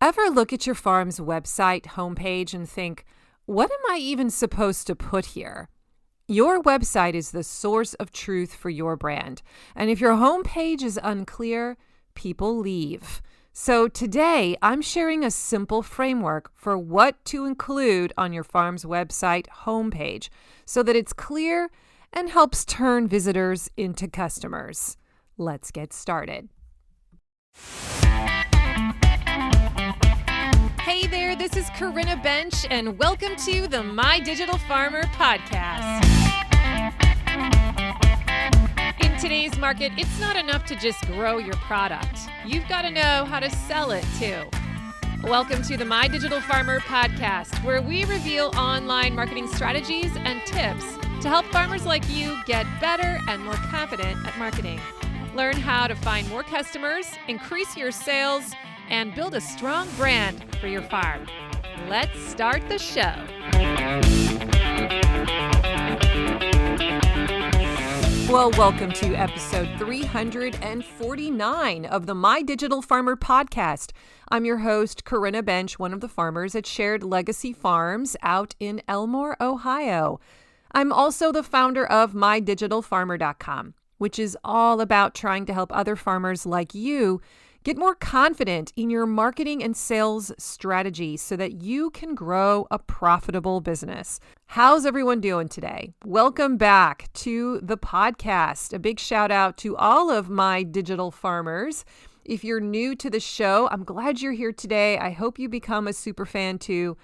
Ever look at your farm's website homepage and think, what am I even supposed to put here? Your website is the source of truth for your brand. And if your homepage is unclear, people leave. So today, I'm sharing a simple framework for what to include on your farm's website homepage so that it's clear and helps turn visitors into customers. Let's get started. Hey there, this is Corinna Bench, and welcome to the My Digital Farmer podcast. In today's market, it's not enough to just grow your product. You've got to know how to sell it too. Welcome to the My Digital Farmer podcast, where we reveal online marketing strategies and tips to help farmers like you get better and more confident at marketing. Learn how to find more customers, increase your sales, and build a strong brand for your farm. Let's start the show. Well, welcome to episode 349 of the My Digital Farmer podcast. I'm your host, Corinna Bench, one of the farmers at Shared Legacy Farms out in Elmore, Ohio. I'm also the founder of MyDigitalFarmer.com, which is all about trying to help other farmers like you get more confident in your marketing and sales strategy so that you can grow a profitable business. How's everyone doing today? Welcome back to the podcast. A big shout out to all of my digital farmers. If you're new to the show, I'm glad you're here today. I hope you become a super fan too.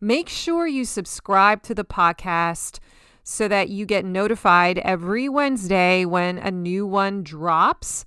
Make sure you subscribe to the podcast so that you get notified every Wednesday when a new one drops.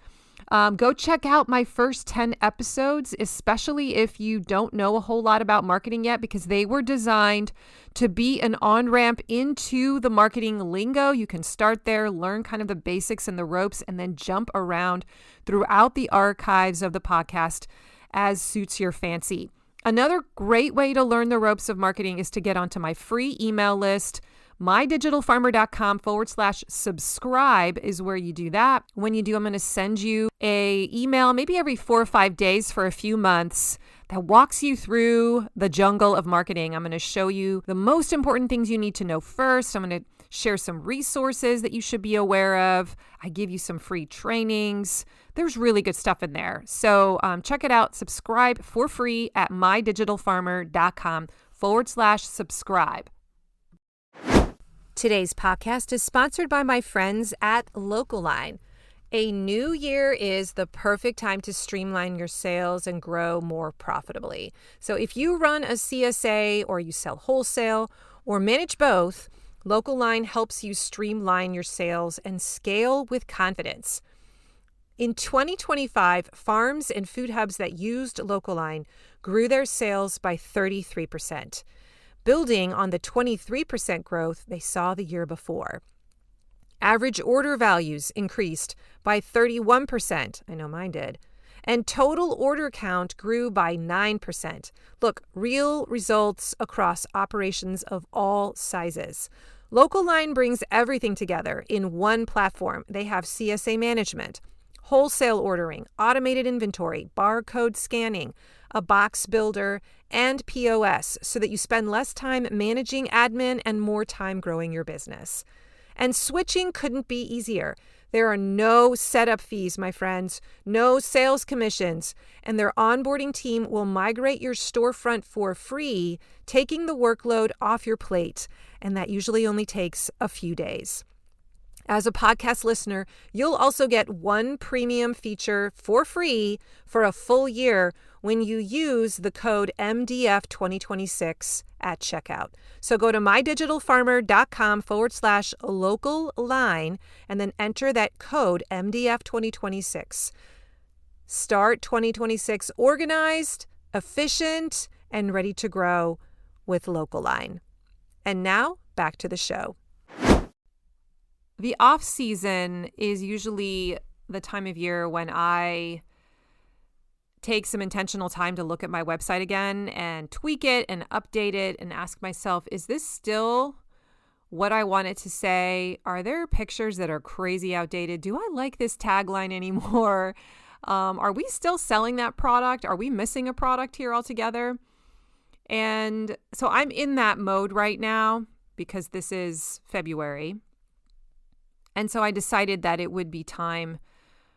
Go check out my first 10 episodes, especially if you don't know a whole lot about marketing yet, because they were designed to be an on-ramp into the marketing lingo. You can start there, learn kind of the basics and the ropes, and then jump around throughout the archives of the podcast as suits your fancy. Another great way to learn the ropes of marketing is to get onto my free email list. MyDigitalFarmer.com/subscribe is where you do that. When you do, I'm going to send you an email maybe every 4 or 5 days for a few months that walks you through the jungle of marketing. I'm going to show you the most important things you need to know first. I'm going to share some resources that you should be aware of. I give you some free trainings. There's really good stuff in there. So check it out. Subscribe for free at MyDigitalFarmer.com/subscribe. Today's podcast is sponsored by my friends at Localine. A new year is the perfect time to streamline your sales and grow more profitably. So if you run a CSA or you sell wholesale or manage both, Localine helps you streamline your sales and scale with confidence. In 2025, farms and food hubs that used Localine grew their sales by 33%. Building on the 23% growth they saw the year before. Average order values increased by 31%. I know mine did. And total order count grew by 9%. Look, real results across operations of all sizes. Localine brings everything together in one platform. They have CSA management, wholesale ordering, automated inventory, barcode scanning, a box builder, and POS so that you spend less time managing admin and more time growing your business. And switching couldn't be easier. There are no setup fees, my friends, no sales commissions, and their onboarding team will migrate your storefront for free, taking the workload off your plate, and that usually only takes a few days. As a podcast listener, you'll also get one premium feature for free for a full year when you use the code MDF2026 at checkout. So go to mydigitalfarmer.com/local-line and then enter that code MDF2026. Start 2026 organized, efficient, and ready to grow with Localine. And now back to the show. The off season is usually the time of year when I take some intentional time to look at my website again and tweak it and update it and ask myself, is this still what I want it to say? Are there pictures that are crazy outdated? Do I like this tagline anymore? Are we still selling that product? Are we missing a product here altogether? And so I'm in that mode right now because this is February. And so I decided that it would be time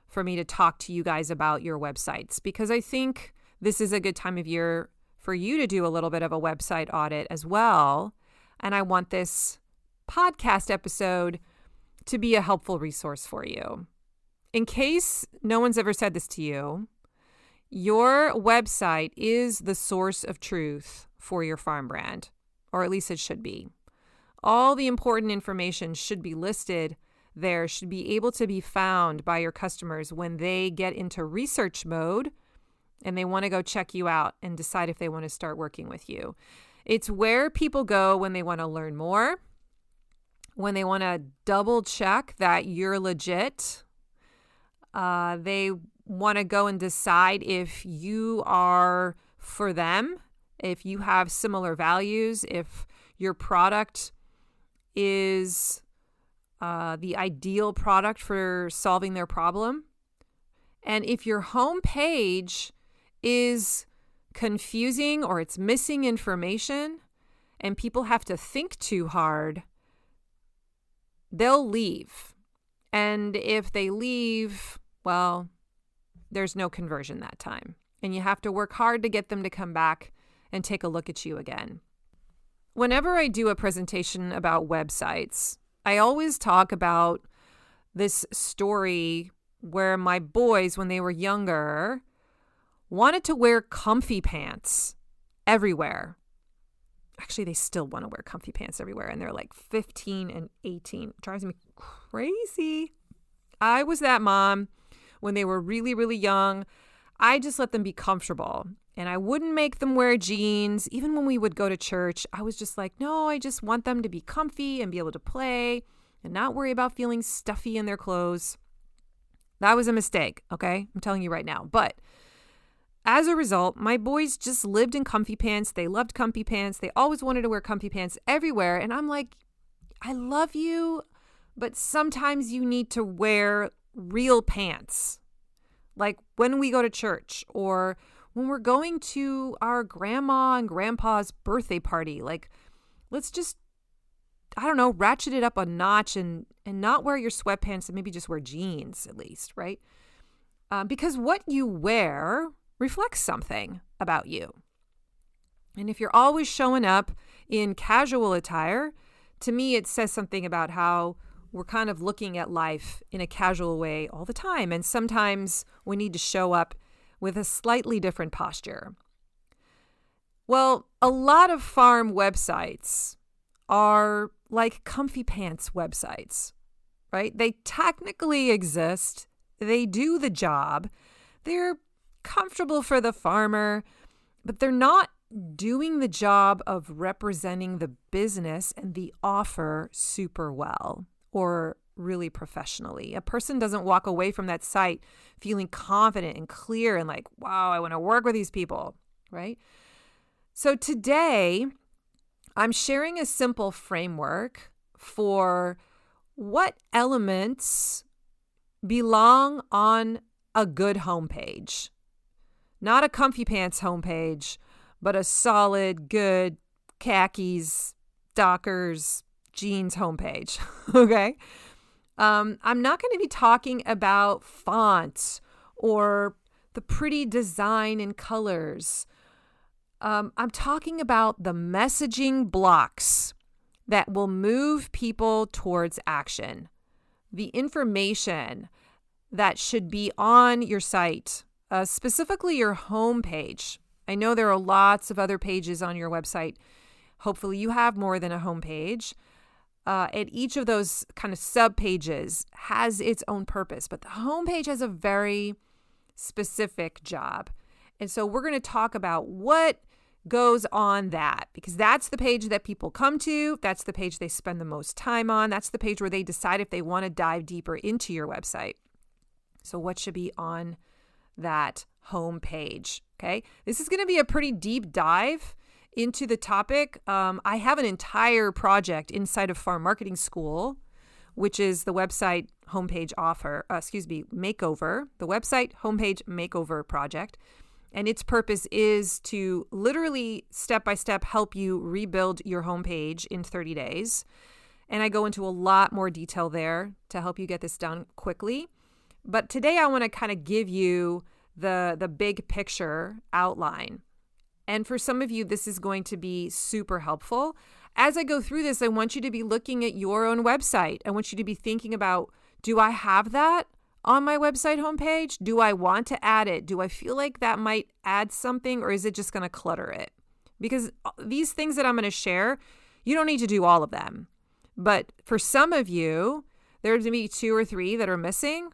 for me to talk to you guys about your websites, because I think this is a good time of year for you to do a little bit of a website audit as well. And I want this podcast episode to be a helpful resource for you. In case no one's ever said this to you, your website is the source of truth for your farm brand, or at least it should be. All the important information should be listed there, should be able to be found by your customers when they get into research mode and they want to go check you out and decide if they want to start working with you. It's where people go when they want to learn more, when they want to double check that you're legit. They want to go and decide if you are for them, if you have similar values, if your product is the ideal product for solving their problem. And if your homepage is confusing or it's missing information and people have to think too hard, they'll leave. And if they leave, well, there's no conversion that time. And you have to work hard to get them to come back and take a look at you again. Whenever I do a presentation about websites, I always talk about this story where my boys, when they were younger, wanted to wear comfy pants everywhere. Actually, they still want to wear comfy pants everywhere, and they're like 15 and 18. It drives me crazy. I was that mom when they were really, really young. I just let them be comfortable, and I wouldn't make them wear jeans. Even when we would go to church, I was just like, no, I just want them to be comfy and be able to play and not worry about feeling stuffy in their clothes. That was a mistake, okay? I'm telling you right now. But as a result, my boys just lived in comfy pants. They loved comfy pants. They always wanted to wear comfy pants everywhere. And I'm like, I love you, but sometimes you need to wear real pants. Like when we go to church or when we're going to our grandma and grandpa's birthday party, like let's just, I don't know, ratchet it up a notch and not wear your sweatpants and maybe just wear jeans at least, right? Because what you wear reflects something about you. And if you're always showing up in casual attire, to me, it says something about how we're kind of looking at life in a casual way all the time. And sometimes we need to show up with a slightly different posture. Well, a lot of farm websites are like comfy pants websites, right? They technically exist. They do the job. They're comfortable for the farmer, but they're not doing the job of representing the business and the offer super well or really professionally. A person doesn't walk away from that site feeling confident and clear and like, wow, I want to work with these people, right? So today, I'm sharing a simple framework for what elements belong on a good homepage. Not a comfy pants homepage, but a solid, good khakis, Dockers, jeans homepage. Okay? I'm not going to be talking about fonts or the pretty design and colors. I'm talking about the messaging blocks that will move people towards action. The information that should be on your site, specifically your homepage. I know there are lots of other pages on your website. Hopefully you have more than a homepage. And each of those kind of sub-pages has its own purpose, but the homepage has a very specific job. And so we're going to talk about what goes on that, because that's the page that people come to. That's the page they spend the most time on. That's the page where they decide if they want to dive deeper into your website. So what should be on that homepage? Okay. This is going to be a pretty deep dive into the topic. I have an entire project inside of Farm Marketing School which is the website homepage makeover, the website homepage makeover project. And its purpose is to literally step-by-step help you rebuild your homepage in 30 days. And I go into a lot more detail there to help you get this done quickly. But today I want to kind of give you the big picture outline. And for some of you, this is going to be super helpful. As I go through this, I want you to be looking at your own website. I want you to be thinking about, do I have that on my website homepage? Do I want to add it? Do I feel like that might add something, or is it just going to clutter it? Because these things that I'm going to share, you don't need to do all of them. But for some of you, there's going to be 2 or 3 that are missing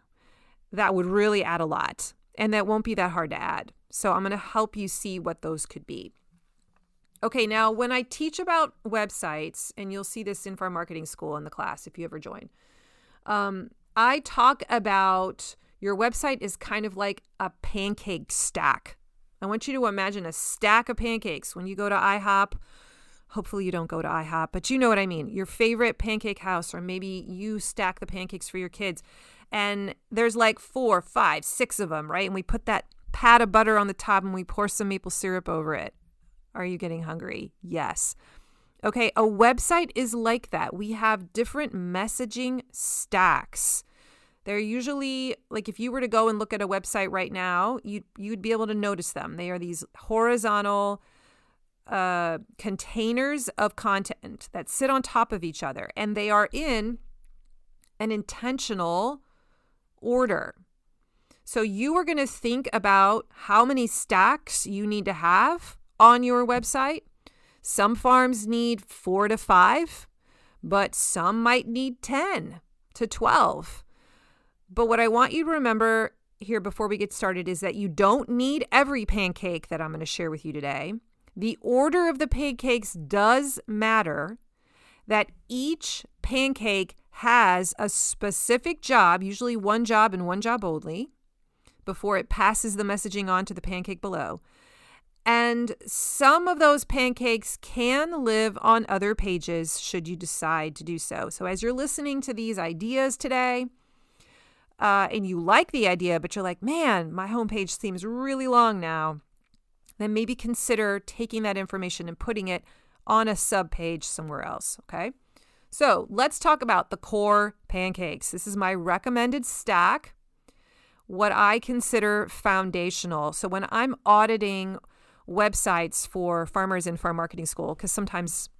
that would really add a lot, and that won't be that hard to add. So I'm going to help you see what those could be. Okay, now when I teach about websites, and you'll see this in our marketing school in the class if you ever join, I talk about your website is kind of like a pancake stack. I want you to imagine a stack of pancakes. When you go to IHOP, hopefully you don't go to IHOP, but you know what I mean. Your favorite pancake house, or maybe you stack the pancakes for your kids. And there's like 4, 5, 6 of them, right? And we put that pat of butter on the top and we pour some maple syrup over it. Are you getting hungry? Yes. Okay, a website is like that. We have different messaging stacks. They're usually, like if you were to go and look at a website right now, you'd be able to notice them. They are these horizontal containers of content that sit on top of each other, and they are in an intentional order. So you are going to think about how many stacks you need to have on your website. Some farms need 4 to 5, but some might need 10 to 12. But what I want you to remember here before we get started is that you don't need every pancake that I'm going to share with you today. The order of the pancakes does matter, that each pancake has a specific job, usually one job and one job only, before it passes the messaging on to the pancake below. And some of those pancakes can live on other pages should you decide to do so. So as you're listening to these ideas today, and you like the idea, but you're like, man, my homepage seems really long now, then maybe consider taking that information and putting it on a sub-page somewhere else, okay? So let's talk about the core pancakes. This is my recommended stack, what I consider foundational. So when I'm auditing websites for farmers in farm marketing school, because sometimes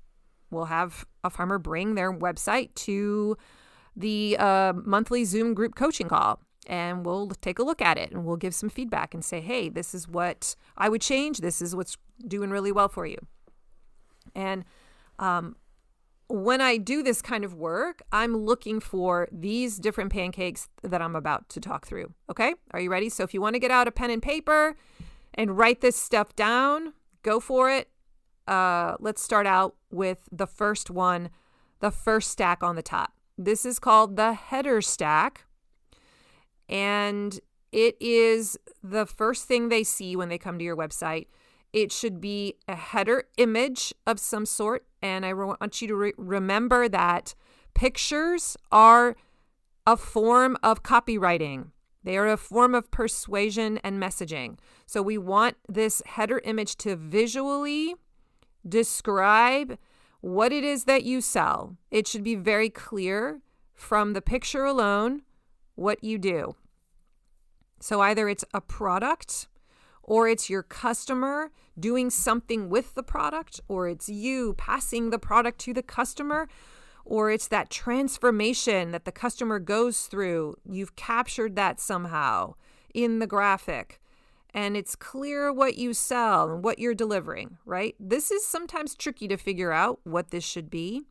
we'll have a farmer bring their website to the monthly Zoom group coaching call, and we'll take a look at it and we'll give some feedback and say, hey, this is what I would change. This is what's doing really well for you. And when I do this kind of work, I'm looking for these different pancakes that I'm about to talk through. Okay, are you ready? So if you want to get out a pen and paper and write this stuff down, go for it. Let's start out with the first one, the first stack on the top. This is called the header stack, and it is the first thing they see when they come to your website. It should be a header image of some sort, and I want you to remember that pictures are a form of copywriting. They are a form of persuasion and messaging. So we want this header image to visually describe what it is that you sell. It should be very clear from the picture alone what you do. So either it's a product, or it's your customer doing something with the product, or it's you passing the product to the customer, or it's that transformation that the customer goes through. You've captured that somehow in the graphic, and it's clear what you sell and what you're delivering, right? This is sometimes tricky to figure out what this should be,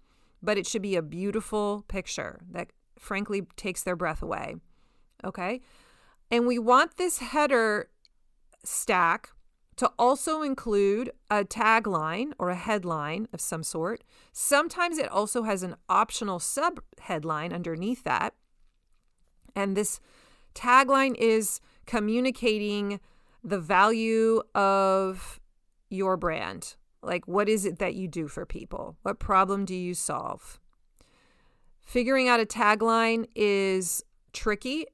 but it should be a beautiful picture that frankly takes their breath away, okay? And we want this header stack to also include a tagline or a headline of some sort. Sometimes it also has an optional sub-headline underneath that. And this tagline is communicating the value of your brand. Like, what is it that you do for people? What problem do you solve? Figuring out a tagline is tricky.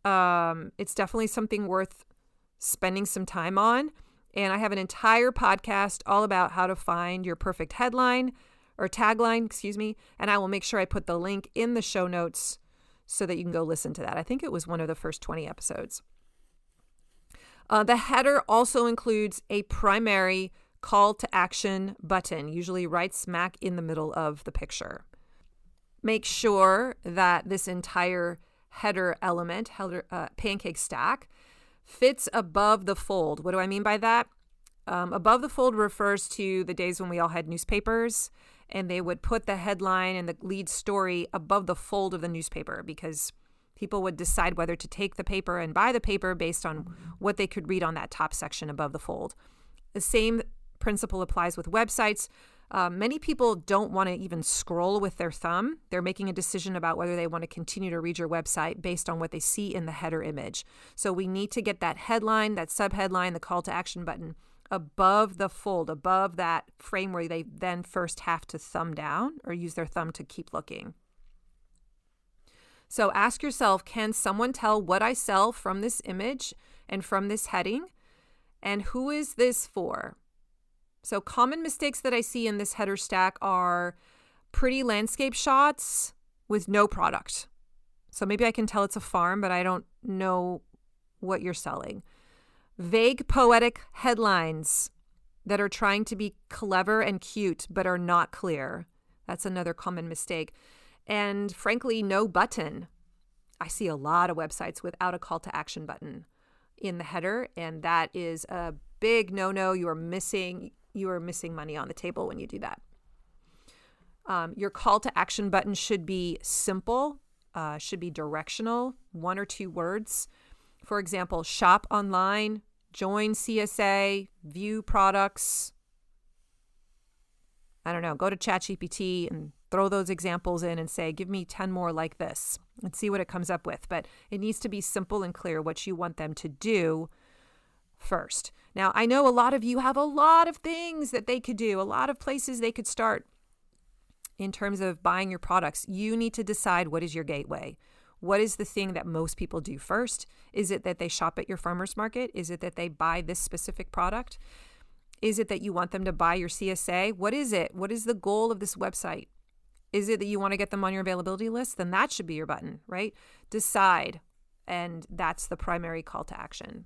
It's definitely something worth spending some time on. And I have an entire podcast all about how to find your perfect headline or tagline, and I will make sure I put the link in the show notes so that you can go listen to that. I think it was one of the first 20 episodes. The header also includes a primary call to action button, usually right smack in the middle of the picture. Make sure that this entire header element, pancake stack, fits above the fold. What do I mean by that? Above the fold refers to the days when we all had newspapers and they would put the headline and the lead story above the fold of the newspaper because people would decide whether to take the paper and buy the paper based on what they could read on that top section above the fold. The same principle applies with websites. Many people don't want to even scroll with their thumb. They're making a decision about whether they want to continue to read your website based on what they see in the header image. So we need to get that headline, that subheadline, the call to action button above the fold, above that frame where they then first have to thumb down or use their thumb to keep looking. So ask yourself, can someone tell what I sell from this image and from this heading? And who is this for? So common mistakes that I see in this header stack are pretty landscape shots with no product. So maybe I can tell it's a farm, but I don't know what you're selling. Vague poetic headlines that are trying to be clever and cute, but are not clear. That's another common mistake. And frankly, no button. I see a lot of websites without a call to action button in the header, and that is a big no-no. You are missing money on the table when you do that. Your call to action button should be simple, should be directional, 1 or 2 words. For example, shop online, join CSA, view products. I don't know, go to ChatGPT and throw those examples in and say, give me 10 more like this and see what it comes up with. But it needs to be simple and clear what you want them to do first. Now, I know a lot of you have a lot of things that they could do, a lot of places they could start in terms of buying your products. You need to decide what is your gateway. What is the thing that most people do first? Is it that they shop at your farmer's market? Is it that they buy this specific product? Is it that you want them to buy your CSA? What is it? What is the goal of this website? Is it that you want to get them on your availability list? Then that should be your button, right? Decide. And that's the primary call to action.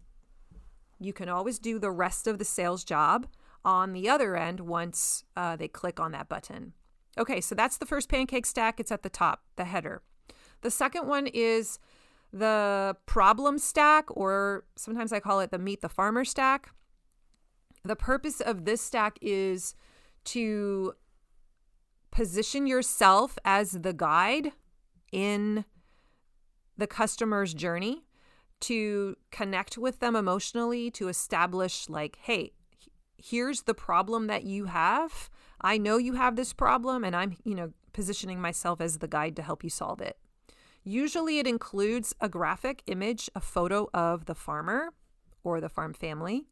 You can always do the rest of the sales job on the other end once they click on that button. Okay, so that's the first pancake stack. It's at the top, the header. The second one is the problem stack, or sometimes I call it the meet the farmer stack. The purpose of this stack is to position yourself as the guide in the customer's journey, to connect with them emotionally, to establish like, hey, here's the problem that you have. I know you have this problem, and I'm, positioning myself as the guide to help you solve it. Usually it includes a graphic image, a photo of the farmer or the farm family.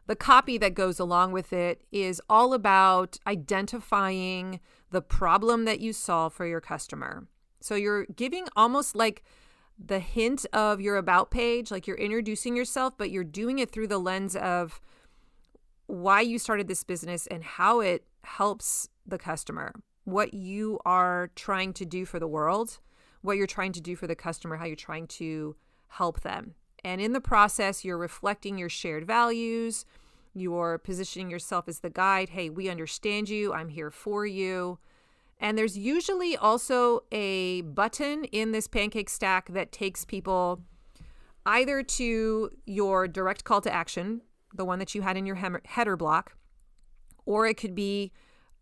The copy that goes along with it is all about identifying the problem that you solve for your customer. So you're giving almost like the hint of your about page, like you're introducing yourself, but you're doing it through the lens of why you started this business and how it helps the customer, what you are trying to do for the world, what you're trying to do for the customer, how you're trying to help them. And in the process, you're reflecting your shared values. You're positioning yourself as the guide. Hey, we understand you. I'm here for you. And there's usually also a button in this pancake stack that takes people either to your direct call to action, the one that you had in your header block, or it could be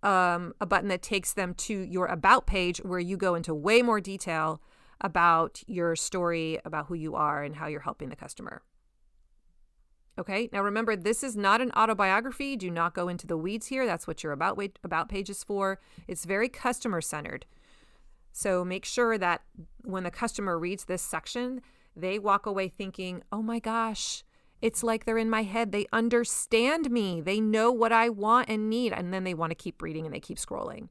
a button that takes them to your about page where you go into way more detail about your story, about who you are and how you're helping the customer. Okay, now remember, this is not an autobiography. Do not go into the weeds here. That's what your about page is for. It's very customer centered. So make sure that when the customer reads this section, they walk away thinking, oh my gosh, it's like they're in my head. They understand me. They know what I want and need. And then they want to keep reading and they keep scrolling.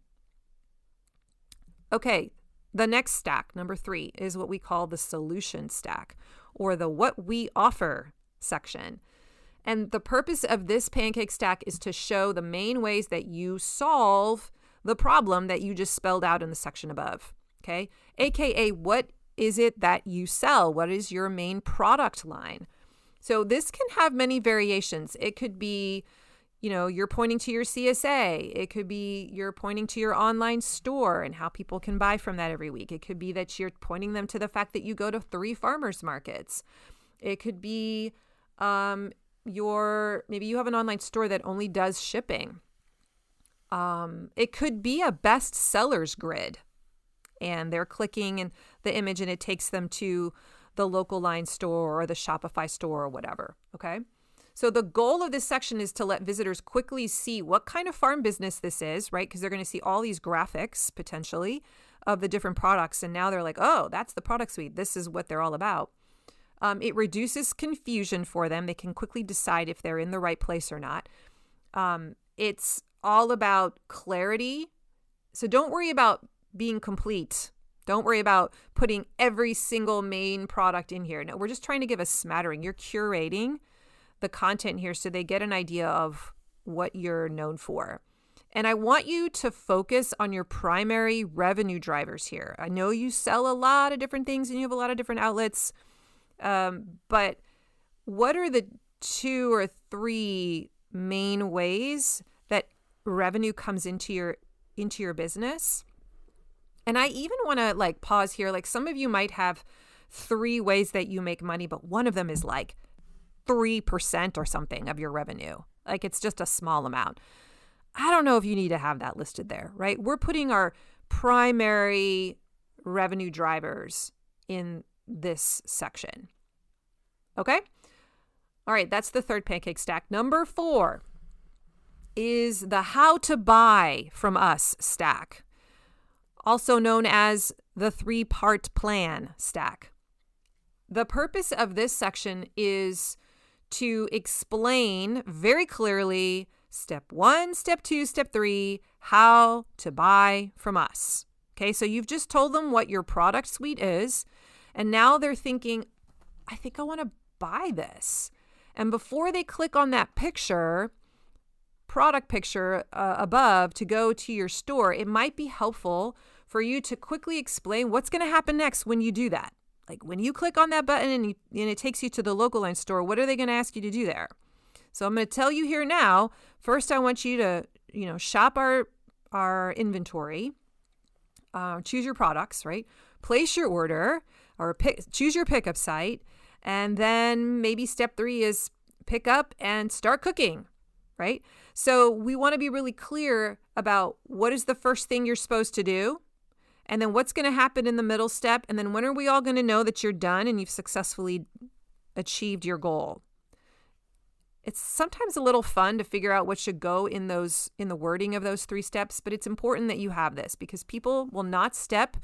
Okay, the next stack, number 3, is what we call the solution stack, or the what we offer section. And the purpose of this pancake stack is to show the main ways that you solve the problem that you just spelled out in the section above. Okay, AKA, what is it that you sell? What is your main product line? So this can have many variations. It could be, you're pointing to your CSA. It could be you're pointing to your online store and how people can buy from that every week. It could be that you're pointing them to the fact that you go to 3 farmers markets. It could be maybe you have an online store that only does shipping. It could be a best sellers grid, and they're clicking in the image and it takes them to the local line store or the Shopify store or whatever. Okay. So the goal of this section is to let visitors quickly see what kind of farm business this is, right? Because they're going to see all these graphics potentially of the different products. And now they're like, oh, that's the product suite. This is what they're all about. It reduces confusion for them. They can quickly decide if they're in the right place or not. It's all about clarity. So don't worry about being complete. Don't worry about putting every single main product in here. No, we're just trying to give a smattering. You're curating the content here so they get an idea of what you're known for. And I want you to focus on your primary revenue drivers here. I know you sell a lot of different things and you have a lot of different outlets, but what are the 2 or 3 main ways that revenue comes into your business? And I even want to pause here. Some of you might have 3 ways that you make money, but one of them is 3% or something of your revenue. It's just a small amount. I don't know if you need to have that listed there, right? We're putting our primary revenue drivers in this section. Okay? All right, that's the third pancake stack. Number 4 is the how to buy from us stack, also known as the 3-part plan stack. The purpose of this section is to explain very clearly step 1, step 2, step 3, how to buy from us. Okay, so you've just told them what your product suite is, and now they're thinking, I think I want to buy this. And before they click on that product picture above to go to your store, it might be helpful for you to quickly explain what's going to happen next when you do that. When you click on that button and it takes you to the local line store, what are they going to ask you to do there? So I'm going to tell you here now. First, I want you to, shop our inventory, choose your products, right? Place your order or choose your pickup site. And then maybe step 3 is pick up and start cooking, right? So we want to be really clear about what is the first thing you're supposed to do, and then what's going to happen in the middle step, and then when are we all going to know that you're done and you've successfully achieved your goal. It's sometimes a little fun to figure out what should go in the wording of those 3 steps, but it's important that you have this because people will not step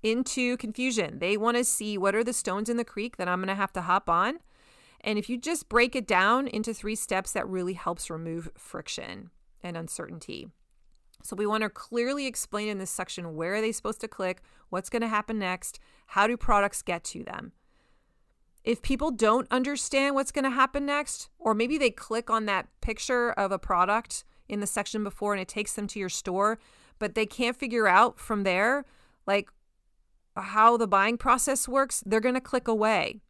into confusion. They want to see what are the stones in the creek that I'm going to have to hop on. And if you just break it down into 3 steps, that really helps remove friction and uncertainty. So we want to clearly explain in this section, where are they supposed to click? What's going to happen next? How do products get to them? If people don't understand what's going to happen next, or maybe they click on that picture of a product in the section before and it takes them to your store, but they can't figure out from there, how the buying process works, they're going to click away.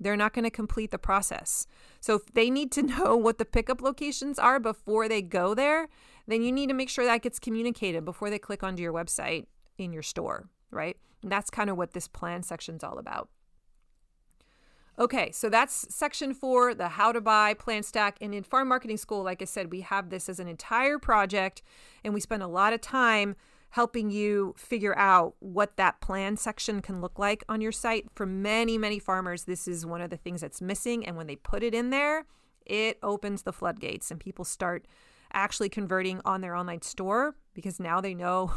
They're not going to complete the process. So if they need to know what the pickup locations are before they go there, then you need to make sure that gets communicated before they click onto your website in your store, right? And that's kind of what this plan section is all about. Okay, so that's section 4, the how to buy plan stack. And in farm marketing school, like I said, we have this as an entire project, and we spend a lot of time helping you figure out what that plan section can look like on your site. For many, many farmers, this is one of the things that's missing. And when they put it in there, it opens the floodgates and people start actually converting on their online store because now they know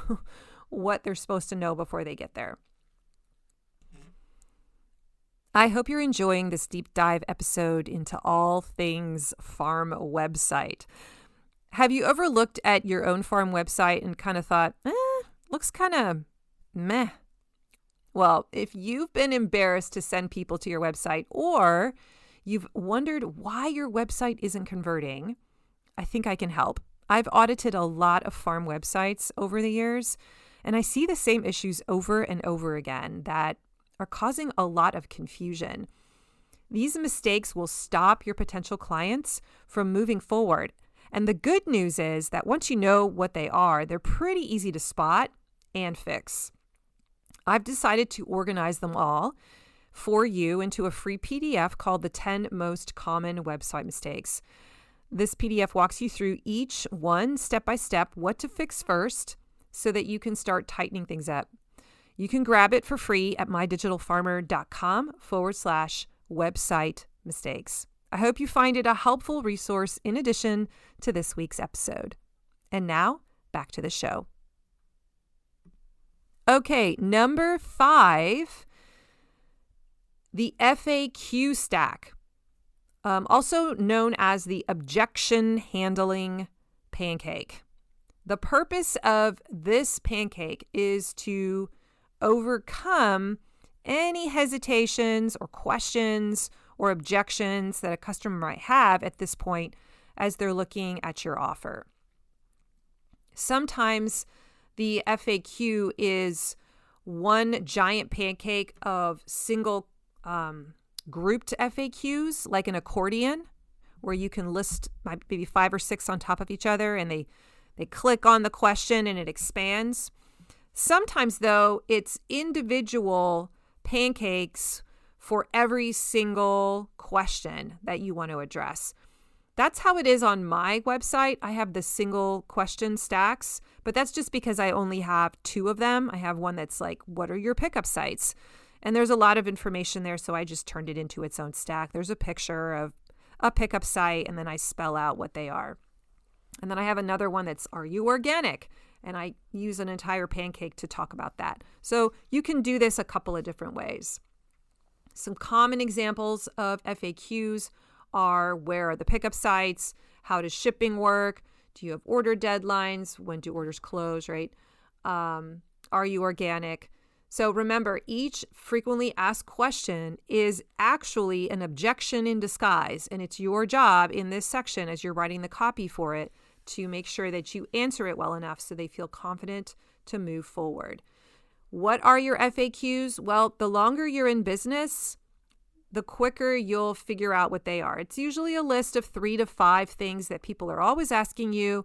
what they're supposed to know before they get there. I hope you're enjoying this deep dive episode into all things farm website. Have you ever looked at your own farm website and kind of thought, looks kind of Meh. Well, if you've been embarrassed to send people to your website or you've wondered why your website isn't converting, I think I can help. I've audited a lot of farm websites over the years, and I see the same issues over and over again that are causing a lot of confusion. These mistakes will stop your potential clients from moving forward. And the good news is that once you know what they are, they're pretty easy to spot and fix. I've decided to organize them all for you into a free PDF called The 10 Most Common Website Mistakes. This PDF walks you through each one step by step, what to fix first so that you can start tightening things up. You can grab it for free at mydigitalfarmer.com/website mistakes. I hope you find it a helpful resource in addition to this week's episode. And now, back to the show. Okay, number 5, the FAQ stack, also known as the objection handling pancake. The purpose of this pancake is to overcome any hesitations or questions or objections that a customer might have at this point as they're looking at your offer. Sometimes the FAQ is one giant pancake of single grouped FAQs, like an accordion, where you can list maybe 5 or 6 on top of each other, and they click on the question and it expands. Sometimes, though, it's individual pancakes for every single question that you want to address. That's how it is on my website. I have the single question stacks, but that's just because I only have 2 of them. I have one that's like, what are your pickup sites? And there's a lot of information there, so I just turned it into its own stack. There's a picture of a pickup site, and then I spell out what they are. And then I have another one that's, are you organic? And I use an entire pancake to talk about that. So you can do this a couple of different ways. Some common examples of FAQs are, where are the pickup sites? How does shipping work? Do you have order deadlines? When do orders close, right? Are you organic? So remember, each frequently asked question is actually an objection in disguise, and it's your job in this section as you're writing the copy for it to make sure that you answer it well enough so they feel confident to move forward. What are your FAQs? Well, the longer you're in business, the quicker you'll figure out what they are. It's usually a list of 3 to 5 things that people are always asking you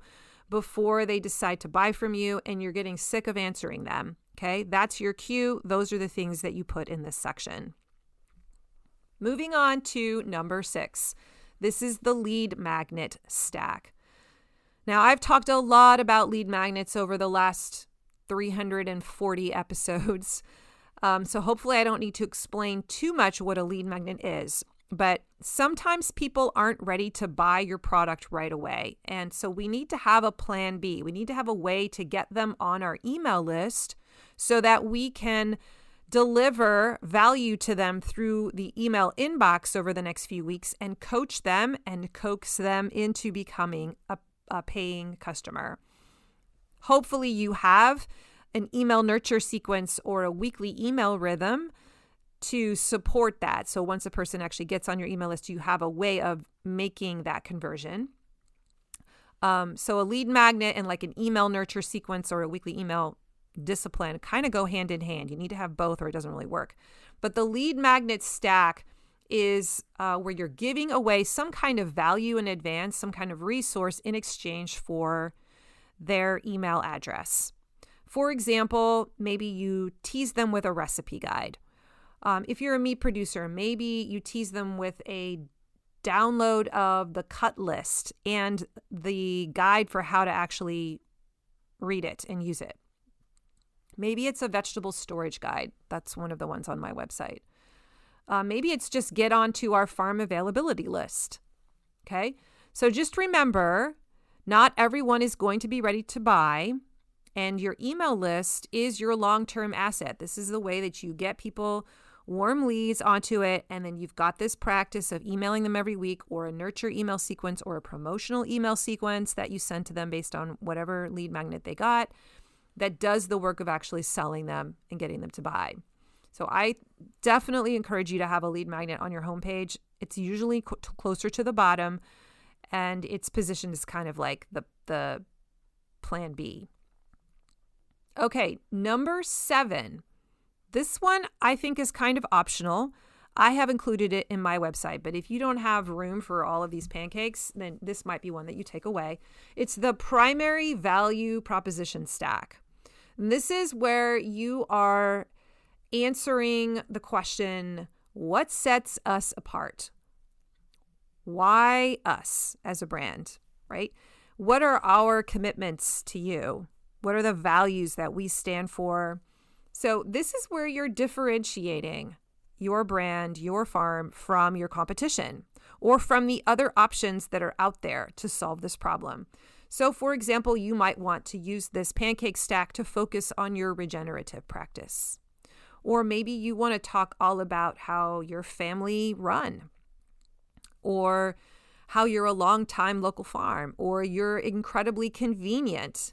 before they decide to buy from you, and you're getting sick of answering them. Okay, that's your cue. Those are the things that you put in this section. Moving on to number 6. This is the lead magnet stack. Now, I've talked a lot about lead magnets over the last 340 episodes. So hopefully I don't need to explain too much what a lead magnet is. But sometimes people aren't ready to buy your product right away. And so we need to have a plan B. We need to have a way to get them on our email list so that we can deliver value to them through the email inbox over the next few weeks and coach them and coax them into becoming a paying customer. Hopefully you have an email nurture sequence or a weekly email rhythm to support that. So once a person actually gets on your email list, you have a way of making that conversion. So a lead magnet and like an email nurture sequence or a weekly email discipline kind of go hand in hand. You need to have both or it doesn't really work. But the lead magnet stack is where you're giving away some kind of value in advance, some kind of resource in exchange for their email address. For example, maybe you tease them with a recipe guide. If you're a meat producer, maybe you tease them with a download of the cut list and the guide for how to actually read it and use it. Maybe it's a vegetable storage guide. That's one of the ones on my website. Maybe it's just get onto our farm availability list. Okay, so just remember, not everyone is going to be ready to buy, and your email list is your long-term asset. This is the way that you get people warm leads onto it, and then you've got this practice of emailing them every week, or a nurture email sequence or a promotional email sequence that you send to them based on whatever lead magnet they got. that does the work of actually selling them and getting them to buy. So I definitely encourage you to have a lead magnet on your homepage. It's usually closer to the bottom, and it's positioned as kind of like the plan B. Okay, number 7. This one I think is kind of optional. I have included it in my website, but if you don't have room for all of these pancakes, then this might be one that you take away. It's the primary value proposition stack. And this is where you are answering the question, what sets us apart? Why us as a brand, right? What are our commitments to you? What are the values that we stand for? So this is where you're differentiating your brand, your farm from your competition or from the other options that are out there to solve this problem. So for example, you might want to use this pancake stack to focus on your regenerative practice. Or maybe you want to talk all about how your family run, or how you're a long-time local farm, or you're incredibly convenient,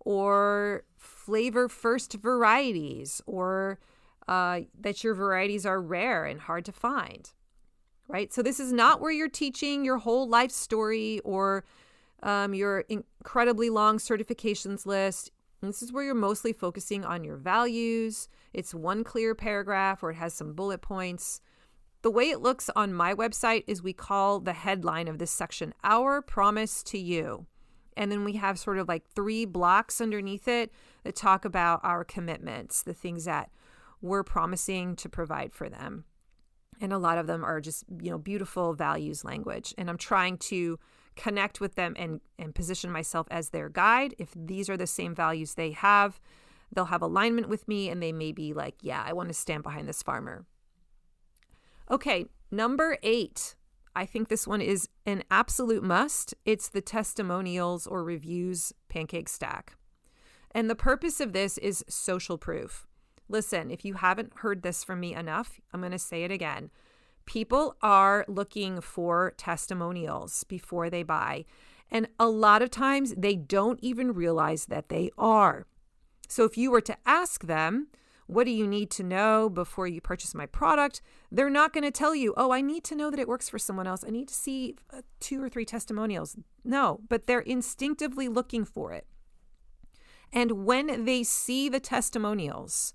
or flavor first varieties, or that your varieties are rare and hard to find, right? So this is not where you're teaching your whole life story or your incredibly long certifications list. This is where you're mostly focusing on your values. It's one clear paragraph or it has some bullet points. The way it looks on my website is we call the headline of this section, Our Promise to You. And then we have sort of like 3 blocks underneath it that talk about our commitments, the things that we're promising to provide for them. And a lot of them are just, beautiful values language. And I'm trying to connect with them and position myself as their guide. If these are the same values they have, they'll have alignment with me and they may be like, yeah, I want to stand behind this farmer. Okay, number 8. I think this one is an absolute must. It's the testimonials or reviews pancake stack. And the purpose of this is social proof. Listen, if you haven't heard this from me enough, I'm going to say it again. People are looking for testimonials before they buy. And a lot of times they don't even realize that they are. So if you were to ask them, what do you need to know before you purchase my product? They're not going to tell you, oh, I need to know that it works for someone else. I need to see 2 or 3 testimonials. No, but they're instinctively looking for it. And when they see the testimonials,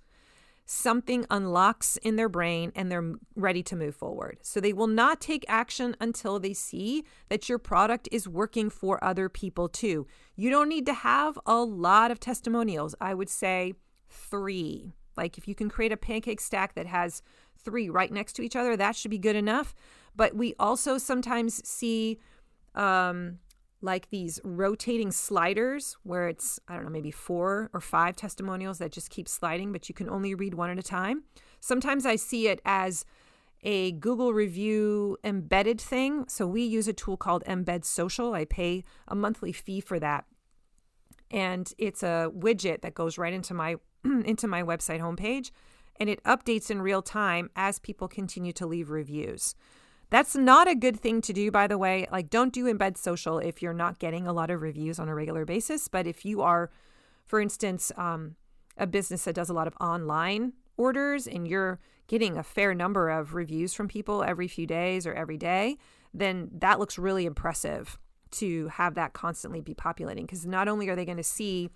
something unlocks in their brain and they're ready to move forward. So they will not take action until they see that your product is working for other people too. You don't need to have a lot of testimonials. I would say 3. Like if you can create a pancake stack that has 3 right next to each other, that should be good enough. But we also sometimes see like these rotating sliders where it's, maybe 4 or 5 testimonials that just keep sliding, but you can only read one at a time. Sometimes I see it as a Google review embedded thing. So we use a tool called Embed Social. I pay a monthly fee for that. And it's a widget that goes right into my website homepage, and it updates in real time as people continue to leave reviews. That's not a good thing to do, by the way. Like, don't do Embed Social if you're not getting a lot of reviews on a regular basis. But if you are, for instance, a business that does a lot of online orders and you're getting a fair number of reviews from people every few days or every day, then that looks really impressive to have that constantly be populating. Because not only are they going to see,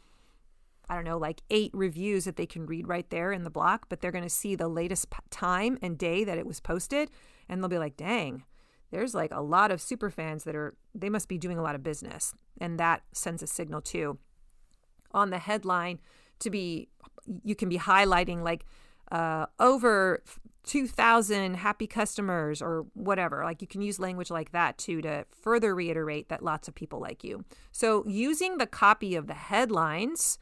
like 8 reviews that they can read right there in the block, but they're going to see the latest time and day that it was posted. And they'll be like, dang, there's like a lot of super fans they must be doing a lot of business. And that sends a signal too. On the headline you can be highlighting like over 2,000 happy customers or whatever. Like you can use language like that too to further reiterate that lots of people like you. So using the copy of the headlines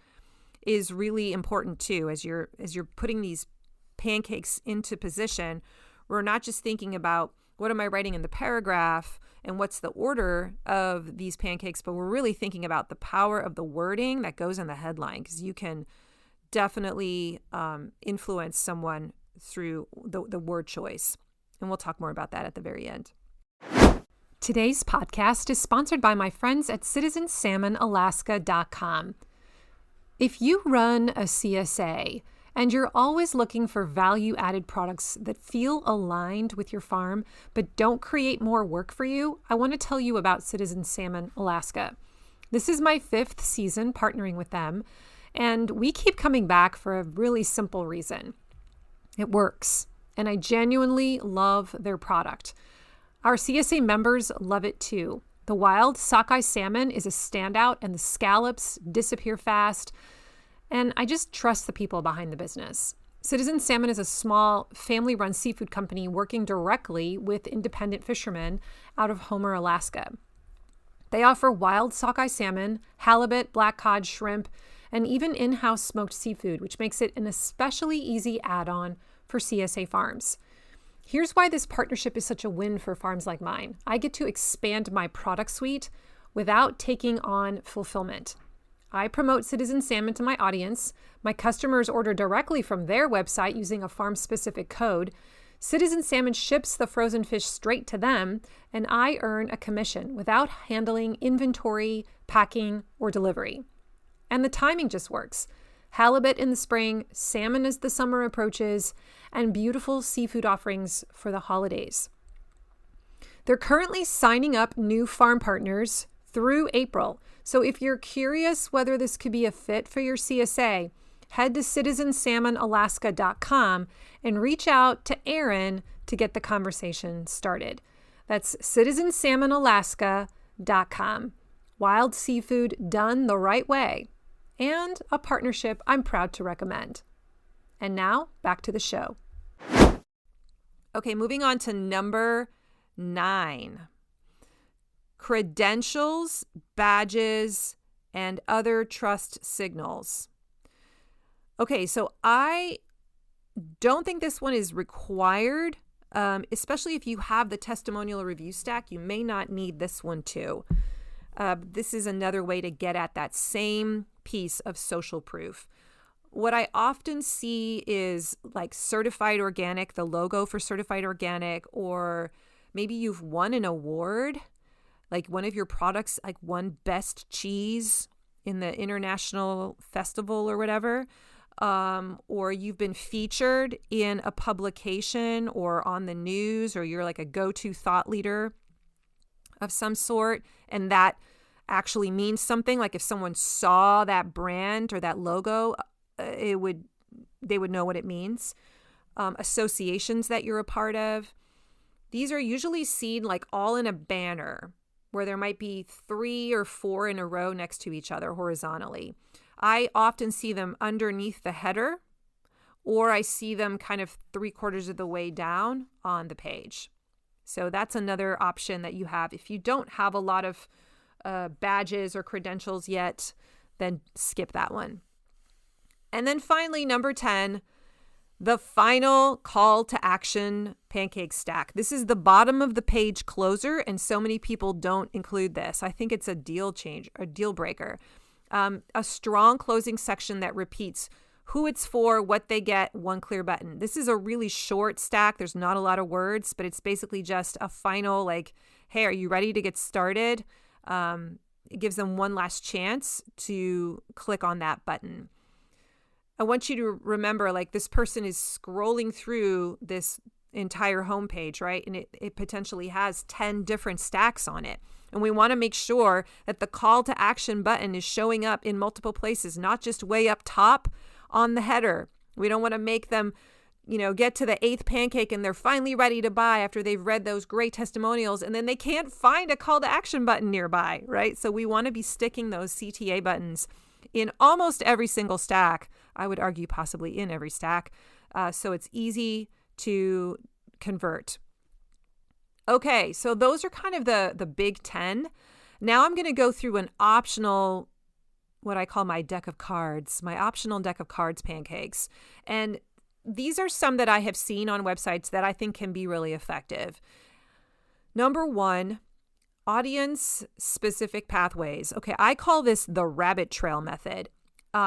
is really important too. As you're putting these pancakes into position, we're not just thinking about what am I writing in the paragraph and what's the order of these pancakes, but we're really thinking about the power of the wording that goes in the headline, because you can definitely influence someone through the word choice. And we'll talk more about that at the very end. Today's podcast is sponsored by my friends at citizensalmonalaska.com. If you run a CSA and you're always looking for value-added products that feel aligned with your farm but don't create more work for you, I want to tell you about Citizen Salmon Alaska. This is my 5th season partnering with them, and we keep coming back for a really simple reason. It works, and I genuinely love their product. Our CSA members love it too. The wild sockeye salmon is a standout, and the scallops disappear fast. And I just trust the people behind the business. Citizen Salmon is a small, family-run seafood company working directly with independent fishermen out of Homer, Alaska. They offer wild sockeye salmon, halibut, black cod, shrimp, and even in-house smoked seafood, which makes it an especially easy add-on for CSA farms. Here's why this partnership is such a win for farms like mine. I get to expand my product suite without taking on fulfillment. I promote Citizen Salmon to my audience. My customers order directly from their website using a farm-specific code. Citizen Salmon ships the frozen fish straight to them, and I earn a commission without handling inventory, packing, or delivery. And the timing just works. Halibut in the spring, salmon as the summer approaches, and beautiful seafood offerings for the holidays. They're currently signing up new farm partners through April. So if you're curious whether this could be a fit for your CSA, head to citizensalmonalaska.com and reach out to Aaron to get the conversation started. That's citizensalmonalaska.com. Wild seafood done the right way, and a partnership I'm proud to recommend. And now, back to the show. Okay, moving on to number 9. Credentials, badges, and other trust signals. Okay, so I don't think this one is required, especially if you have the testimonial review stack. You may not need this one too. This is another way to get at that same piece of social proof. What I often see is like certified organic, the logo for certified organic, or maybe you've won an award, like one of your products, like won best cheese in the international festival or whatever, or you've been featured in a publication or on the news, or you're like a go-to thought leader of some sort, and that actually means something. Like if someone saw that brand or that logo, they would know what it means. Associations that you're a part of. These are usually seen like all in a banner where there might be 3 or 4 in a row next to each other horizontally. I often see them underneath the header, or I see them kind of 3/4 of the way down on the page. So that's another option that you have. If you don't have a lot of badges or credentials yet, then skip that one. And then finally, number 10, the final call to action pancake stack. This is the bottom of the page closer, and so many people don't include this. I think it's a deal breaker. A strong closing section that repeats who it's for, what they get, one clear button. This is a really short stack. There's not a lot of words, but it's basically just a final, like, hey, are you ready to get started? It gives them one last chance to click on that button. I want you to remember, like, this person is scrolling through this entire homepage, right? And it potentially has 10 different stacks on it. And we want to make sure that the call to action button is showing up in multiple places, not just way up top on the header. We don't want to make them, get to the 8th pancake and they're finally ready to buy after they've read those great testimonials, and then they can't find a call to action button nearby, right? So we want to be sticking those CTA buttons in almost every single stack. I would argue possibly in every stack. So it's easy to convert. Okay, so those are kind of the big 10. Now I'm going to go through an optional, what I call my deck of cards, my optional deck of cards pancakes. And these are some that I have seen on websites that I think can be really effective. Number 1, audience-specific pathways. Okay, I call this the rabbit trail method.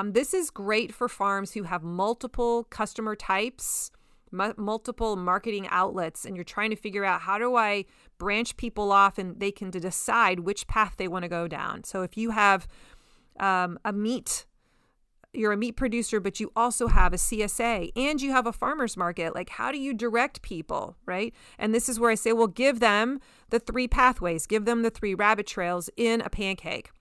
This is great for farms who have multiple customer types, multiple marketing outlets, and you're trying to figure out, how do I branch people off and they can decide which path they want to go down. So if you have a meat you're a meat producer, but you also have a CSA and you have a farmer's market. Like, how do you direct people, right? And this is where I say, well, give them the 3 pathways, give them the 3 rabbit trails in a pancake.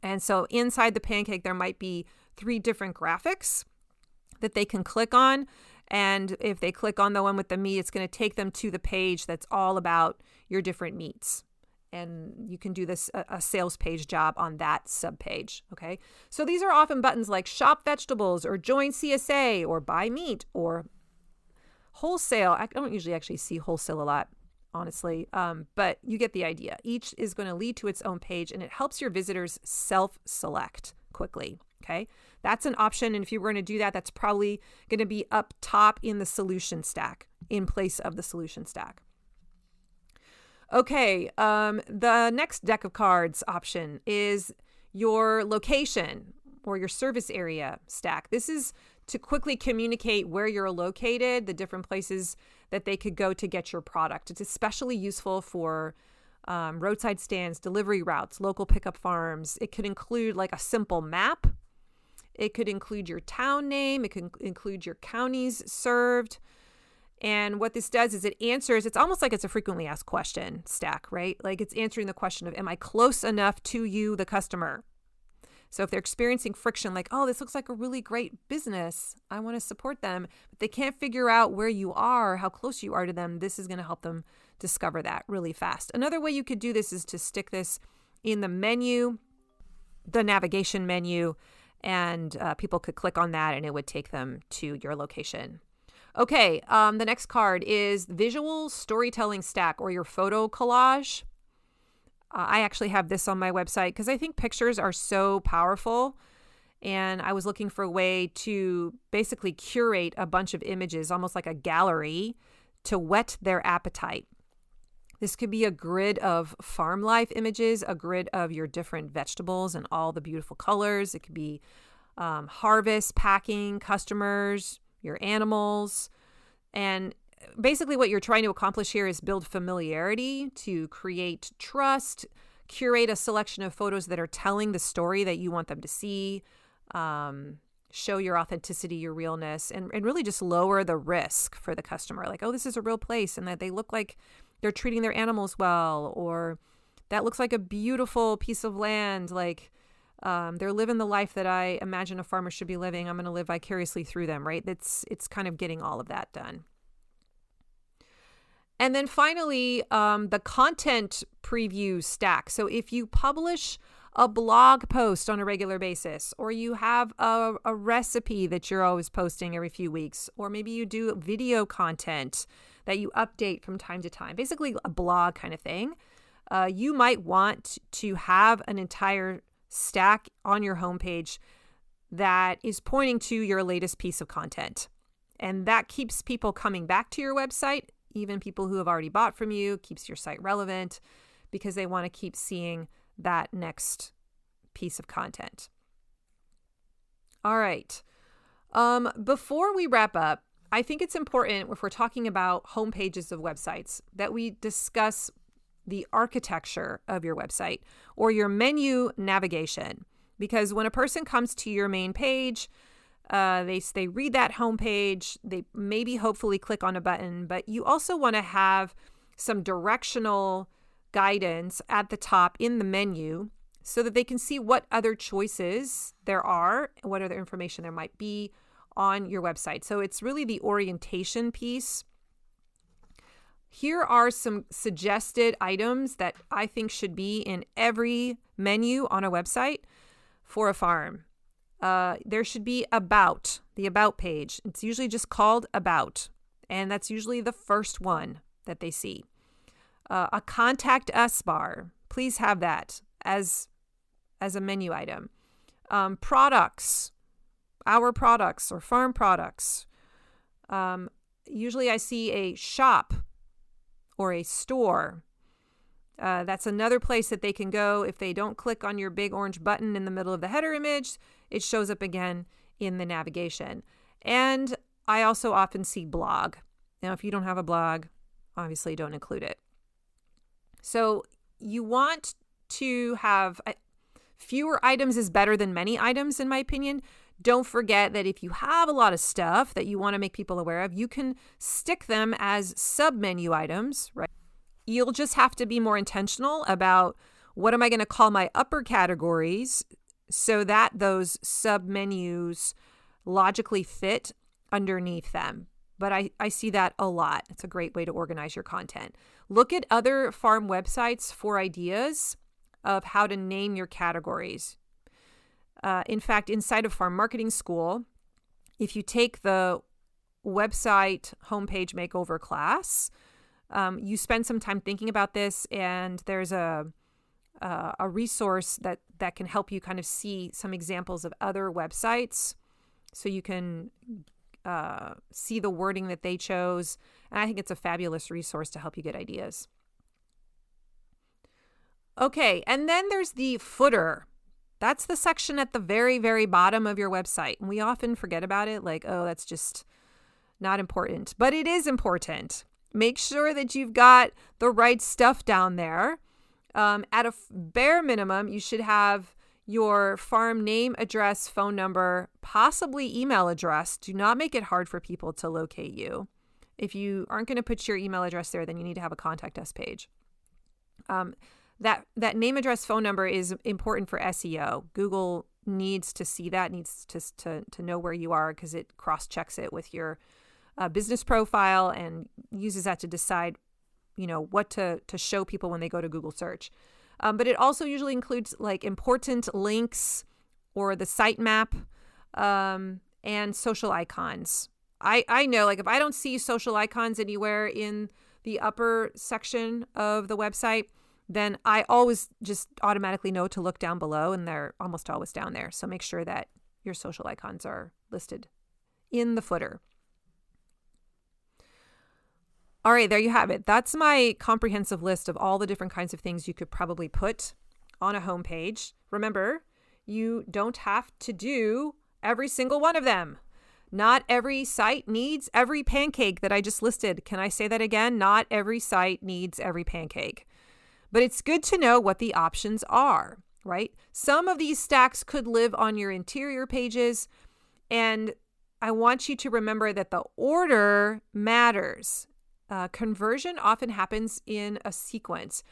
And so inside the pancake, there might be 3 different graphics that they can click on. And if they click on the one with the meat, it's going to take them to the page that's all about your different meats. And you can do this a sales page job on that subpage. Okay. So these are often buttons like shop vegetables or join CSA or buy meat or wholesale. I don't usually actually see wholesale a lot, honestly, but you get the idea. Each is going to lead to its own page, and it helps your visitors self-select quickly. Okay. That's an option. And if you were going to do that, that's probably going to be up top in the solution stack in place of the solution stack. Okay, the next deck of cards option is your location or your service area stack. This is to quickly communicate where you're located, the different places that they could go to get your product. It's especially useful for roadside stands, delivery routes, local pickup farms. It could include like a simple map. It could include your town name. It could include your counties served. And what this does is it answers, it's almost like it's a frequently asked question stack, right? Like it's answering the question of, am I close enough to you, the customer? So if they're experiencing friction, like, oh, this looks like a really great business, I want to support them, but they can't figure out where you are, how close you are to them, this is going to help them discover that really fast. Another way you could do this is to stick this in the menu, the navigation menu, and people could click on that and it would take them to your location. Okay, the next card is visual storytelling stack or your photo collage. I actually have this on my website because I think pictures are so powerful. And I was looking for a way to basically curate a bunch of images, almost like a gallery, to whet their appetite. This could be a grid of farm life images, a grid of your different vegetables and all the beautiful colors. It could be harvest, packing, customers, your animals. And basically what you're trying to accomplish here is build familiarity to create trust, curate a selection of photos that are telling the story that you want them to see, show your authenticity, your realness, and really just lower the risk for the customer. Like, oh, this is a real place and that they look like they're treating their animals well, or that looks like a beautiful piece of land. Like, they're living the life that I imagine a farmer should be living. I'm going to live vicariously through them, right? It's kind of getting all of that done. And then finally, the content preview stack. So if you publish a blog post on a regular basis, or you have a recipe that you're always posting every few weeks, or maybe you do video content that you update from time to time, basically a blog kind of thing, you might want to have an entire stack on your homepage that is pointing to your latest piece of content. And that keeps people coming back to your website, even people who have already bought from you, keeps your site relevant because they want to keep seeing that next piece of content. All right. Before we wrap up, I think it's important if we're talking about homepages of websites that we discuss the architecture of your website or your menu navigation. Because when a person comes to your main page, they read that homepage, they maybe hopefully click on a button, but you also want to have some directional guidance at the top in the menu so that they can see what other choices there are, what other information there might be on your website. So it's really the orientation piece. Here are some suggested items that I think should be in every menu on a website for a farm. There should be about, the about page. It's usually just called about, and that's usually the first one that they see. A contact us bar. Please have that as a menu item. Products, our products or farm products. Usually I see a shop or a store. That's another place that they can go. If they don't click on your big orange button in the middle of the header image, it shows up again in the navigation. And I also often see blog. Now, if you don't have a blog, obviously don't include it. So you want to have fewer items is better than many items, in my opinion. Don't forget that if you have a lot of stuff that you want to make people aware of, you can stick them as sub-menu items, right? You'll just have to be more intentional about what am I going to call my upper categories so that those sub-menus logically fit underneath them. But I see that a lot. It's a great way to organize your content. Look at other farm websites for ideas of how to name your categories. In fact, inside of Farm Marketing School, if you take the website homepage makeover class, you spend some time thinking about this, and there's a resource that can help you kind of see some examples of other websites so you can see the wording that they chose. And I think it's a fabulous resource to help you get ideas. Okay, and then there's the footer. That's the section at the very, very bottom of your website. And we often forget about it, like, oh, that's just not important. But it is important. Make sure that you've got the right stuff down there. At a bare minimum, you should have your farm name, address, phone number, possibly email address. Do not make it hard for people to locate you. If you aren't going to put your email address there, then you need to have a contact us page. That name, address, phone number is important for SEO. Google needs to see that, needs to know where you are, because it cross-checks it with your business profile and uses that to decide, what to show people when they go to Google search. But it also usually includes like important links or the sitemap and social icons. I know, like, if I don't see social icons anywhere in the upper section of the website, then I always just automatically know to look down below, and they're almost always down there. So make sure that your social icons are listed in the footer. All right, there you have it. That's my comprehensive list of all the different kinds of things you could probably put on a homepage. Remember, you don't have to do every single one of them. Not every site needs every pancake that I just listed. Can I say that again? Not every site needs every pancake. But it's good to know what the options are, right? Some of these stacks could live on your interior pages, and I want you to remember that the order matters. Conversion often happens in a sequence,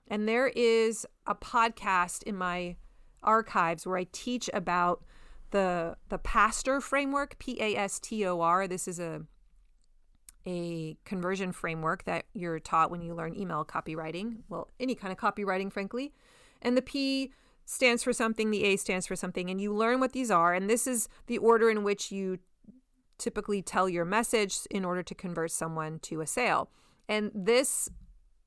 and there is a podcast in my archives where I teach about the PASTOR framework, PASTOR. This is a conversion framework that you're taught when you learn email copywriting. Well, any kind of copywriting, frankly. And the P stands for something, the A stands for something, and you learn what these are. And this is the order in which you typically tell your message in order to convert someone to a sale. And this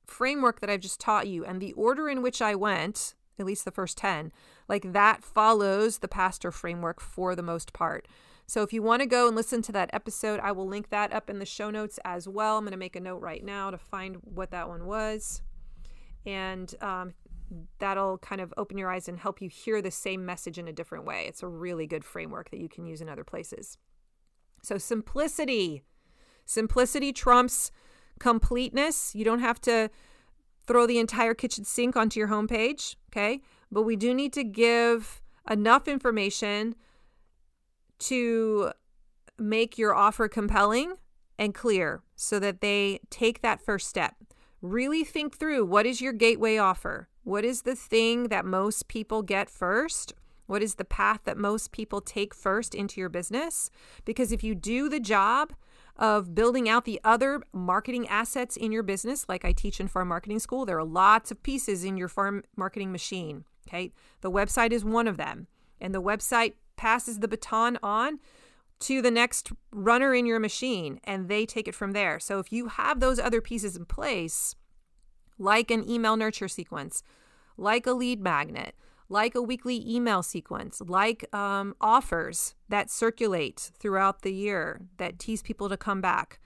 framework that I've just taught you, and the order in which I went, at least the first 10, like that follows the PASTOR framework for the most part. So if you want to go and listen to that episode, I will link that up in the show notes as well. I'm going to make a note right now to find what that one was. And that'll kind of open your eyes and help you hear the same message in a different way. It's a really good framework that you can use in other places. So simplicity trumps completeness. You don't have to throw the entire kitchen sink onto your homepage, okay? But we do need to give enough information to make your offer compelling and clear so that they take that first step. Really think through, what is your gateway offer? What is the thing that most people get first? What is the path that most people take first into your business? Because if you do the job of building out the other marketing assets in your business, like I teach in Farm Marketing School, there are lots of pieces in your farm marketing machine, okay? The website is one of them, and the website passes the baton on to the next runner in your machine, and they take it from there. So if you have those other pieces in place, like an email nurture sequence, like a lead magnet, like a weekly email sequence, like offers that circulate throughout the year that tease people to come back,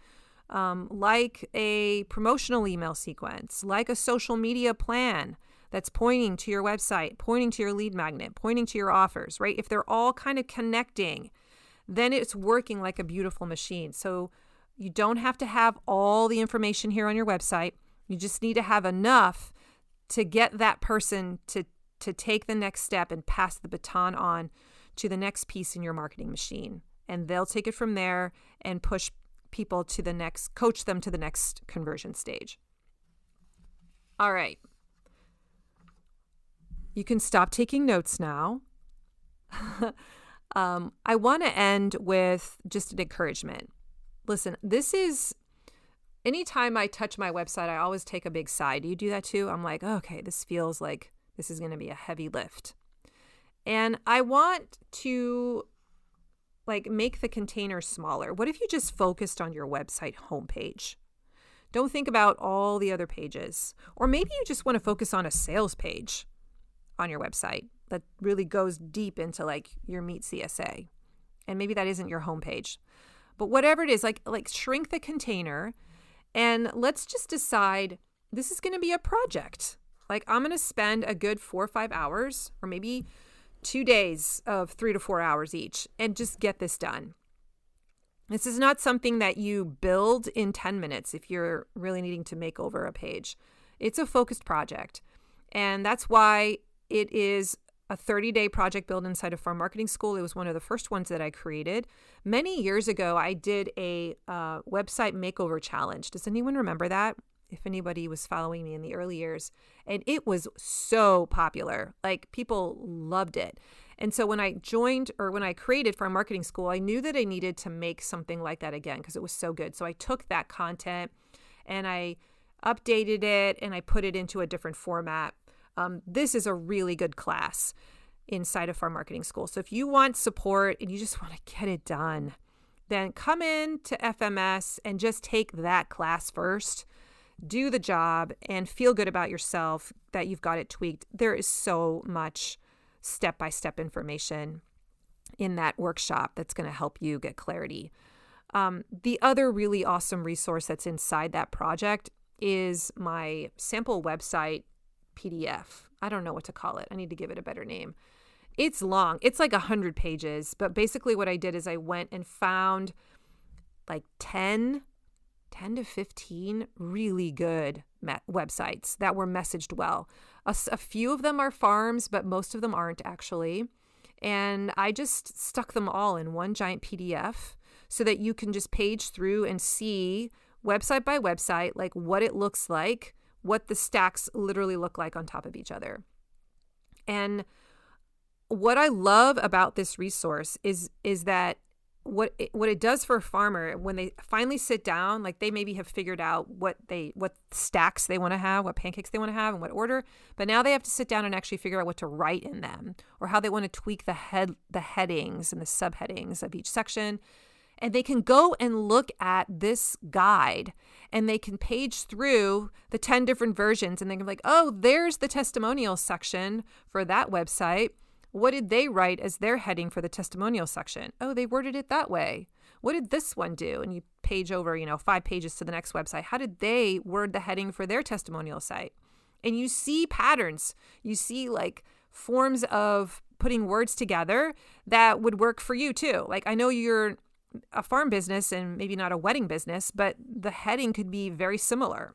like a promotional email sequence, like a social media plan that's pointing to your website, pointing to your lead magnet, pointing to your offers, right? If they're all kind of connecting, then it's working like a beautiful machine. So you don't have to have all the information here on your website. You just need to have enough to get that person to take the next step and pass the baton on to the next piece in your marketing machine. And they'll take it from there and push people to the next, coach them to the next conversion stage. All right. You can stop taking notes now. I want to end with just an encouragement. Listen, anytime I touch my website, I always take a big sigh. Do you do that too? I'm like, okay, this feels like this is going to be a heavy lift. And I want to make the container smaller. What if you just focused on your website homepage? Don't think about all the other pages. Or maybe you just want to focus on a sales page on your website that really goes deep into your Meet CSA. And maybe that isn't your homepage. But whatever it is, shrink the container and let's just decide this is going to be a project. I'm going to spend a good 4 or 5 hours, or maybe 2 days of 3 to 4 hours each, and just get this done. This is not something that you build in 10 minutes if you're really needing to make over a page. It's a focused project. And that's why it is a 30-day project built inside of Farm Marketing School. It was one of the first ones that I created. Many years ago, I did a website makeover challenge. Does anyone remember that? If anybody was following me in the early years. And it was so popular. People loved it. And so when I created Farm Marketing School, I knew that I needed to make something like that again because it was so good. So I took that content and I updated it and I put it into a different format. This is a really good class inside of Farm Marketing School. So if you want support and you just want to get it done, then come in to FMS and just take that class first. Do the job and feel good about yourself that you've got it tweaked. There is so much step-by-step information in that workshop that's going to help you get clarity. The other really awesome resource that's inside that project is my sample website PDF. I don't know what to call it. I need to give it a better name. It's long. It's 100 pages. But basically what I did is I went and found 10 to 15 really good websites that were messaged well. A few of them are farms, but most of them aren't actually. And I just stuck them all in one giant PDF so that you can just page through and see website by website, what it looks like, what the stacks literally look like on top of each other. And what I love about this resource is that what it does for a farmer when they finally sit down, they maybe have figured out what stacks they want to have, what pancakes they want to have, in what order, but now they have to sit down and actually figure out what to write in them or how they want to tweak the headings and the subheadings of each section. And they can go and look at this guide and they can page through the 10 different versions and they can be like, oh, there's the testimonial section for that website. What did they write as their heading for the testimonial section? Oh, they worded it that way. What did this one do? And you page over, 5 pages to the next website. How did they word the heading for their testimonial site? And you see patterns. You see forms of putting words together that would work for you too. I know you're a farm business and maybe not a wedding business, but the heading could be very similar.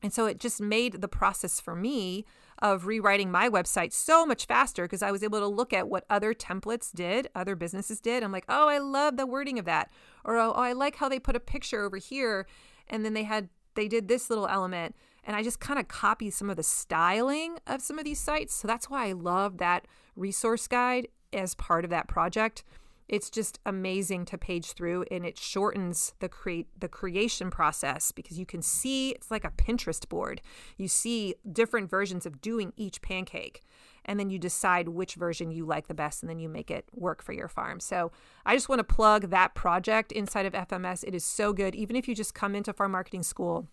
And so it just made the process for me of rewriting my website so much faster because I was able to look at what other templates did, other businesses did. I'm like, oh, I love the wording of that. Or, oh, I like how they put a picture over here. And then they did this little element. And I just kind of copied some of the styling of some of these sites. So that's why I love that resource guide as part of that project. It's just amazing to page through, and it shortens the creation process because you can see it's like a Pinterest board. You see different versions of doing each pancake, and then you decide which version you like the best, and then you make it work for your farm. So I just want to plug that project inside of FMS. It is so good. Even if you just come into Farm Marketing School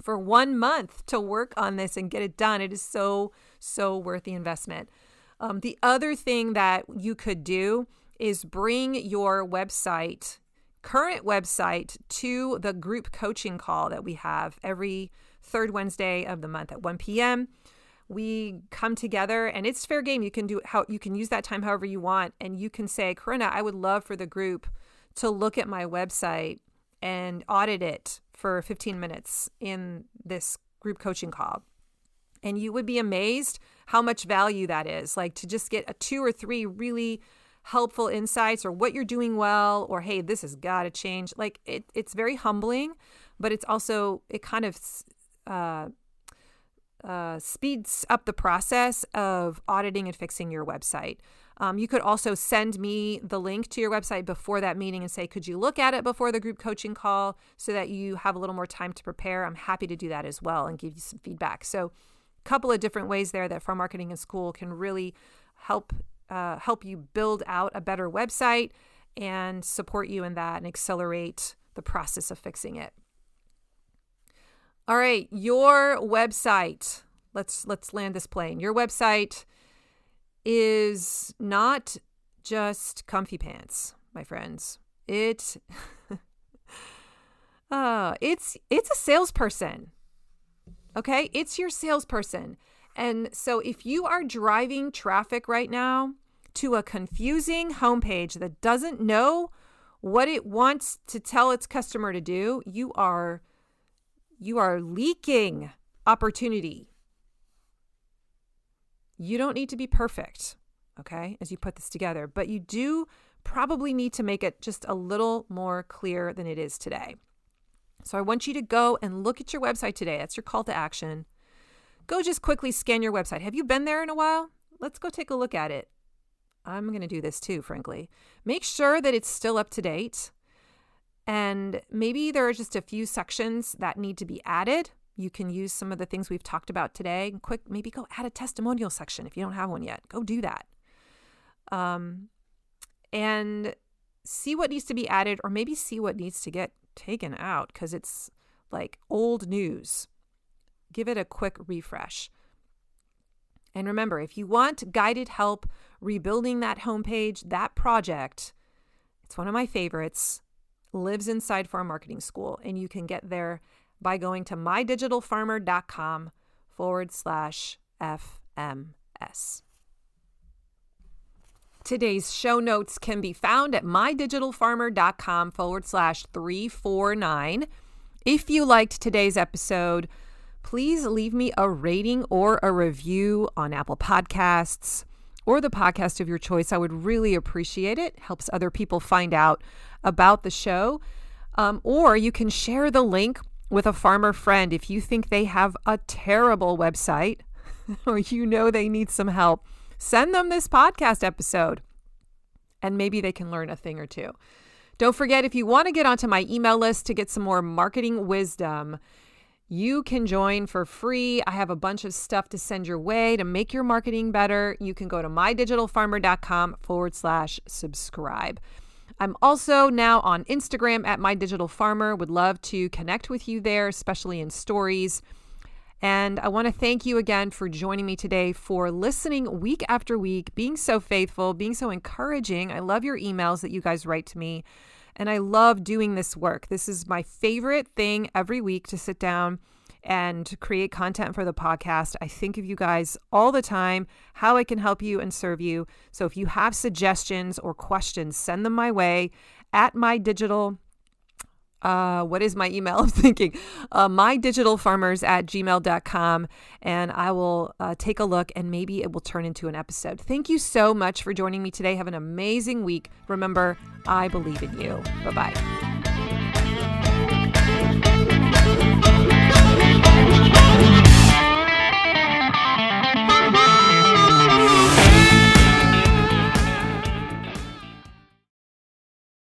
for 1 month to work on this and get it done, it is so, so worth the investment. The other thing that you could do is bring your current website to the group coaching call that we have every third Wednesday of the month at 1 p.m. We come together and it's fair game. You can use that time however you want. And you can say, Corinna, I would love for the group to look at my website and audit it for 15 minutes in this group coaching call. And you would be amazed how much value that is. To just get 2 or 3 really helpful insights or what you're doing well, or, hey, this has got to change. Like it's very humbling, but it's also, it kind of speeds up the process of auditing and fixing your website. You could also send me the link to your website before that meeting and say, could you look at it before the group coaching call so that you have a little more time to prepare? I'm happy to do that as well and give you some feedback. So a couple of different ways there that Farm Marketing in School can really help you build out a better website and support you in that and accelerate the process of fixing it. All right, your website. Let's land this plane. Your website is not just comfy pants, my friends. It's a salesperson. Okay? It's your salesperson. And so if you are driving traffic right now to a confusing homepage that doesn't know what it wants to tell its customer to do, you are leaking opportunity. You don't need to be perfect, okay, as you put this together, but you do probably need to make it just a little more clear than it is today. So I want you to go and look at your website today. That's your call to action. Go just quickly scan your website. Have you been there in a while? Let's go take a look at it. I'm going to do this too, frankly. Make sure that it's still up to date. And maybe there are just a few sections that need to be added. You can use some of the things we've talked about today. Maybe go add a testimonial section if you don't have one yet. Go do that. And see what needs to be added, or maybe see what needs to get taken out because it's like old news. Give it a quick refresh. And remember, if you want guided help rebuilding that homepage, that project, it's one of my favorites, lives inside Farm Marketing School. And you can get there by going to mydigitalfarmer.com/FMS. Today's show notes can be found at mydigitalfarmer.com/349. If you liked today's episode, please leave me a rating or a review on Apple Podcasts or the podcast of your choice. I would really appreciate it. It helps other people find out about the show. Or you can share the link with a farmer friend if you think they have a terrible website or you know they need some help. Send them this podcast episode and maybe they can learn a thing or two. Don't forget, if you want to get onto my email list to get some more marketing wisdom, you can join for free. I have a bunch of stuff to send your way to make your marketing better. You can go to mydigitalfarmer.com/subscribe. I'm also now on Instagram at mydigitalfarmer. Would love to connect with you there, especially in stories. And I want to thank you again for joining me today, for listening week after week, being so faithful, being so encouraging. I love your emails that you guys write to me. And I love doing this work. This is my favorite thing every week, to sit down and create content for the podcast. I think of you guys all the time, how I can help you and serve you. So if you have suggestions or questions, send them my way at mydigital. What is my email? I'm thinking mydigitalfarmers@gmail.com, and I will take a look and maybe it will turn into an episode. Thank you so much for joining me today. Have an amazing week. Remember, I believe in you. Bye-bye.